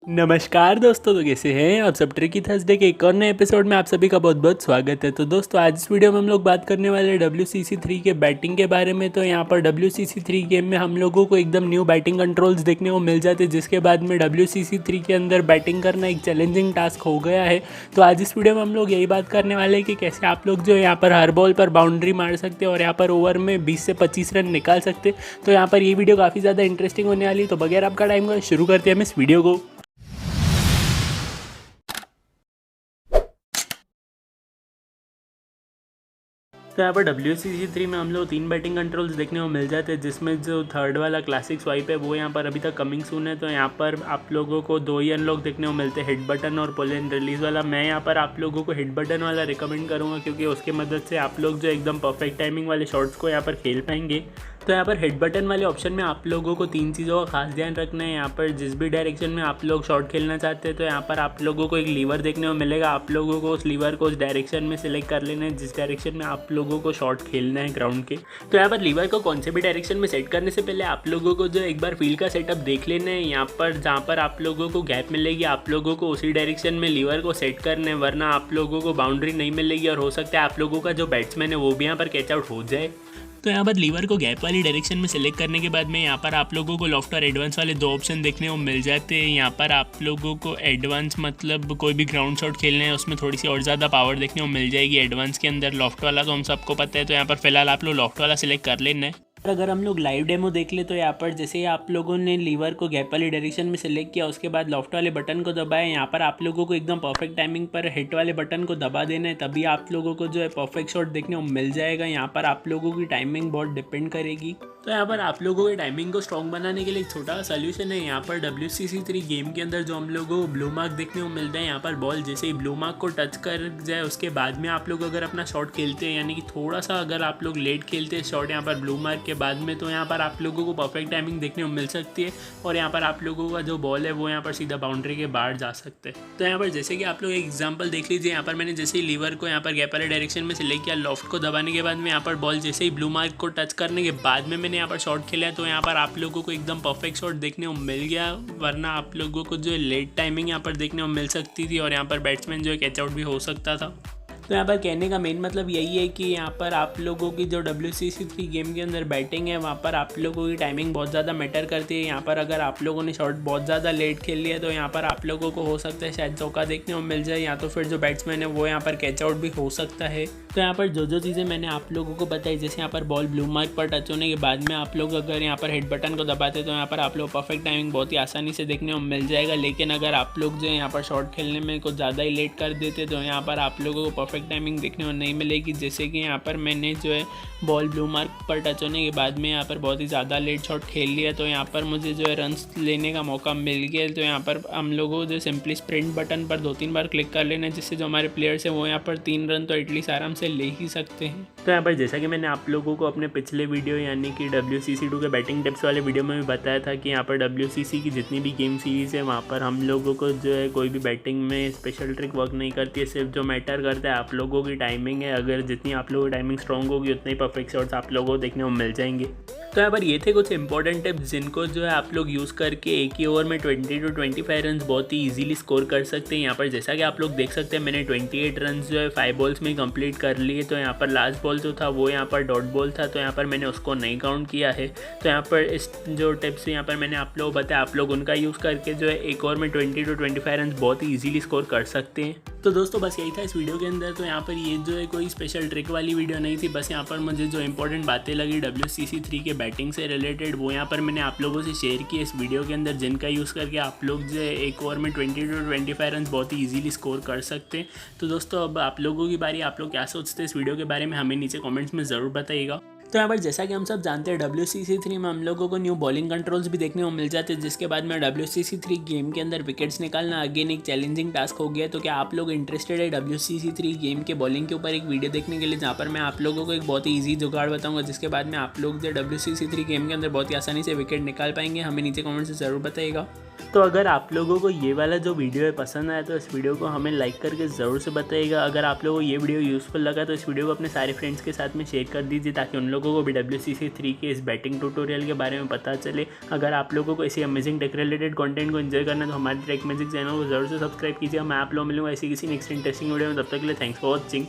नमस्कार दोस्तों, तो कैसे हैं आप सब। ट्रिकी थर्सडे के एक और नए एपिसोड में आप सभी का बहुत बहुत स्वागत है। तो दोस्तों, आज इस वीडियो में हम लोग बात करने वाले हैं WCC3 के बैटिंग के बारे में। तो यहाँ पर WCC3 गेम में हम लोगों को एकदम न्यू बैटिंग कंट्रोल्स देखने को मिल जाते हैं, जिसके बाद में WCC3 के अंदर बैटिंग करना एक चैलेंजिंग टास्क हो गया है। तो आज इस वीडियो में हम लोग यही बात करने वाले हैं कि कैसे आप लोग जो यहाँ पर हर बॉल पर बाउंड्री मार सकते हैं और यहाँ पर ओवर में 20 से 25 रन निकाल सकते। तो यहाँ पर ये वीडियो काफ़ी ज़्यादा इंटरेस्टिंग होने वाली है। तो बगैर आपका टाइम को शुरू करते हैं हम इस वीडियो को। तो यहाँ पर WCC3 में हम लोग 3 बैटिंग कंट्रोल्स देखने को मिल जाते हैं, जिसमें जो थर्ड वाला क्लासिक स्वाइप है वो यहाँ पर अभी तक कमिंग सून है। तो यहाँ पर आप लोगों को 2 ही अनलॉक देखने को मिलते हैं, हिट बटन और पुल एंड रिलीज वाला। मैं यहाँ पर आप लोगों को हिट बटन वाला रिकमेंड करूँगा, क्योंकि उसकी मदद से आप लोग जो एकदम परफेक्ट टाइमिंग वाले शॉट्स को यहाँ पर खेल पाएंगे। तो यहाँ पर हिट बटन वाले ऑप्शन में आप लोगों को 3 चीज़ों का खास ध्यान रखना है। यहाँ पर जिस भी डायरेक्शन में आप लोग शॉट खेलना चाहते हैं, तो यहाँ पर आप लोगों को एक लीवर देखने को मिलेगा। आप लोगों को उस लीवर को उस डायरेक्शन में सिलेक्ट कर लेना है जिस डायरेक्शन में आप लोगों को शॉट खेलना है ग्राउंड के। तो यहाँ पर लीवर को कौन से भी डायरेक्शन में सेट करने से पहले आप लोगों को जो एक बार फील्ड का सेटअप देख लेना है। यहाँ पर जहाँ पर आप लोगों को गैप मिलेगी, आप लोगों को उसी डायरेक्शन में लीवर को सेट करना है, वरना आप लोगों को बाउंड्री नहीं मिलेगी और हो सकता है आप लोगों का जो बैट्समैन है वो भी यहाँ पर कैच आउट हो जाए। तो यहाँ पर लीवर को गैप वाली डायरेक्शन में सेलेक्ट करने के बाद में यहाँ पर आप लोगों को लॉफ्ट और एडवांस वाले 2 ऑप्शन देखने को मिल जाते हैं। यहाँ पर आप लोगों को एडवांस मतलब कोई भी ग्राउंड शॉट खेलने है उसमें थोड़ी सी और ज़्यादा पावर देखने को मिल जाएगी। एडवांस के अंदर लॉफ्ट वाला तो हम सबको पता है, तो यहाँ पर फिलहाल आप लोग लॉफ्ट वाला सिलेक्ट कर लेना है। अगर हम लोग लाइव डेमो देख ले तो यहाँ पर जैसे ही आप लोगों ने लीवर को गैप वाली डायरेक्शन में सेलेक्ट किया, उसके बाद लॉफ्ट वाले बटन को दबाया। यहाँ पर आप लोगों को एकदम परफेक्ट टाइमिंग पर हिट वाले बटन को दबा देना है, तभी आप लोगों को जो है परफेक्ट शॉट देखने को मिल जाएगा। यहाँ पर आप लोगों की टाइमिंग बहुत डिपेंड करेगी। तो यहाँ पर आप लोगों की टाइमिंग को स्ट्रॉन्ग बनाने के लिए एक छोटा सा सोल्यूशन है। यहाँ पर WCC3 गेम के अंदर जो हम लोगों को ब्लू मार्क देखने को मिलता है, यहाँ पर बॉल जैसे ही ब्लू मार्क को टच कर जाए उसके बाद में आप लोग अगर अपना शॉट खेलते हैं, यानी कि थोड़ा सा अगर आप लोग लेट खेलते हैं शॉट यहाँ पर ब्लू मार्क के बाद में, तो यहाँ पर आप लोगों को परफेक्ट टाइमिंग देखने को मिल सकती है और यहाँ पर आप लोगों का जो बॉल है वो यहाँ पर सीधा बाउंड्री के बाहर जा सकते हैं। तो यहाँ पर जैसे कि आप लोग एक एग्जांपल देख लीजिए, यहाँ पर मैंने जैसे ही लीवर को यहाँ पर गैप वाले डायरेक्शन में सिलेक्ट किया, लॉफ्ट को दबाने के बाद में यहाँ पर बॉल जैसे ही ब्लू मार्क को टच करने के बाद में मैंने यहाँ पर शॉट खेला, तो यहाँ पर आप लोगों को एकदम परफेक्ट शॉट देखने को मिल गया, वरना आप लोगों को जो लेट टाइमिंग यहाँ पर देखने को मिल सकती थी और यहाँ पर बैट्समैन जो है कैच आउट भी हो सकता था। तो यहाँ पर कहने का मेन मतलब यही है कि यहाँ पर आप लोगों की जो WCC3 गेम के अंदर बैटिंग है वहाँ पर आप लोगों की टाइमिंग बहुत ज़्यादा मैटर करती है। यहाँ पर अगर आप लोगों ने शॉट बहुत ज़्यादा लेट खेल लिया तो यहाँ पर आप लोगों को हो सकता है शायद चौका देखने को मिल जाए, या तो फिर जो बैट्समैन है वो यहाँ पर कैच आउट भी हो सकता है। तो यहाँ पर जो चीज़ें मैंने आप लोगों को बताई, जैसे यहाँ पर बॉल ब्लू मार्क पर टच होने के बाद में आप लोग अगर यहाँ पर हिट बटन को दबाते तो यहाँ पर आप लोग परफेक्ट टाइमिंग बहुत ही आसानी से देखने को मिल जाएगा। लेकिन अगर आप लोग जो है यहाँ पर शॉट खेलने में कुछ ज़्यादा ही लेट कर देते तो यहाँ पर आप लोगों को परफेक्ट टाइमिंग देखने को नहीं मिलेगी। जैसे कि यहाँ पर मैंने जो है बॉल ब्लू मार्क पर टच होने के बाद में यहाँ पर बहुत ही ज़्यादा लेट शॉट खेल लिया, तो यहाँ पर मुझे जो है रन्स लेने का मौका मिल गया। तो यहाँ पर हम लोगों को जो सिंपली स्प्रिंट बटन पर 2-3 बार क्लिक कर लेना है, जिससे जो हमारे प्लेयर्स हैं वो यहाँ पर 3 रन तो एटलीस्ट आराम से ले ही सकते हैं। तो यहाँ पर जैसा कि मैंने आप लोगों को अपने पिछले वीडियो यानी कि WCC2 के बैटिंग टिप्स वाले वीडियो में भी बताया था कि यहाँ पर WCC की जितनी भी गेम सीरीज़ है वहाँ पर हम लोगों को जो है कोई भी बैटिंग में स्पेशल ट्रिक वर्क नहीं करती है। सिर्फ जो मैटर करता है आप लोगों की टाइमिंग है। अगर जितनी आप लोगों की टाइमिंग स्ट्रॉन्ग होगी उतने ही परफेक्ट शॉट्स आप लोगों को देखने को मिल जाएंगे। तो यहाँ पर ये थे कुछ इंपॉर्टेंट टिप्स जिनको जो है आप लोग यूज़ करके एक ही ओवर में 20 to 25 रन बहुत ही इजीली स्कोर कर सकते हैं। यहाँ पर जैसा कि आप लोग देख सकते हैं मैंने 28 रन जो है 5 बॉल्स में कंप्लीट कर लिए। तो यहाँ पर लास्ट बॉल जो था वो यहाँ पर डॉट बॉल था, तो यहाँ पर मैंने उसको नहीं काउंट किया है। तो यहाँ पर इस जो टिप्स यहाँ पर मैंने आप लोगों को बताया, आप लोग उनका यूज़ करके जो है एक ओवर में 20 to 25 रन बहुत ही ईजिली स्कोर कर सकते हैं। तो दोस्तों बस यही था इस वीडियो के अंदर। तो यहाँ पर ये जो है कोई स्पेशल ट्रिक वाली वीडियो नहीं थी, बस यहाँ पर मुझे जो इंपॉर्टेंट बातें लगी WCC3 के बैटिंग से रिलेटेड वो यहाँ पर मैंने आप लोगों से शेयर की इस वीडियो के अंदर, जिनका यूज़ करके आप लोग जो है एक ओवर में 20 to 25 रन बहुत ही ईजिली स्कोर कर सकते हैं। तो दोस्तों अब आप लोगों की बारी, आप लोग क्या सोचते हैं इस वीडियो के बारे में हमें नीचे कमेंट्स में ज़रूर बताइएगा। तो यहाँ पर जैसा कि हम सब जानते हैं WCC3 में हम लोगों को न्यू बॉलिंग कंट्रोल्स भी देखने को मिल जाते हैं, जिसके बाद में WCC3 गेम के अंदर विकेट्स निकालना अगेन एक चैलेंजिंग टास्क हो गया। तो क्या आप लोग इंटरेस्टेड है WCC3 गेम के बॉलिंग के ऊपर एक वीडियो देखने के लिए, जहाँ पर मैं आप लोगों को एक बहुत ही ईजी जुगाड़ बताऊंगा, जिसके बाद में आप लोग जो WCC3 गेम के अंदर बहुत ही आसानी से विकेट निकाल पाएंगे? हमें नीचे कमेंट से ज़रूर बताइएगा। तो अगर आप लोगों को ये वाला जो वीडियो है पसंद आया तो इस वीडियो को हमें लाइक करके ज़रूर से बताइएगा। अगर आप लोगों को ये वीडियो यूज़फुल लगा तो इस वीडियो को अपने सारे फ्रेंड्स के साथ में शेयर कर दीजिए ताकि उन लोगों को भी WCC3 के इस बैटिंग ट्यूटोरियल के बारे में पता चले। अगर आप लोगों को ऐसी अमेजिंग टेक रिलेटेड कंटेंट को एंजॉय करना है तो हमारे टेक मैजिक चैनल को ज़रूर से सब्सक्राइब कीजिए। मैं आप लोगों मिलूंगा ऐसी किसी नेक्स्ट इंटरेस्टिंग वीडियो में। तब तक के लिए थैंक्स फॉर वॉचिंग।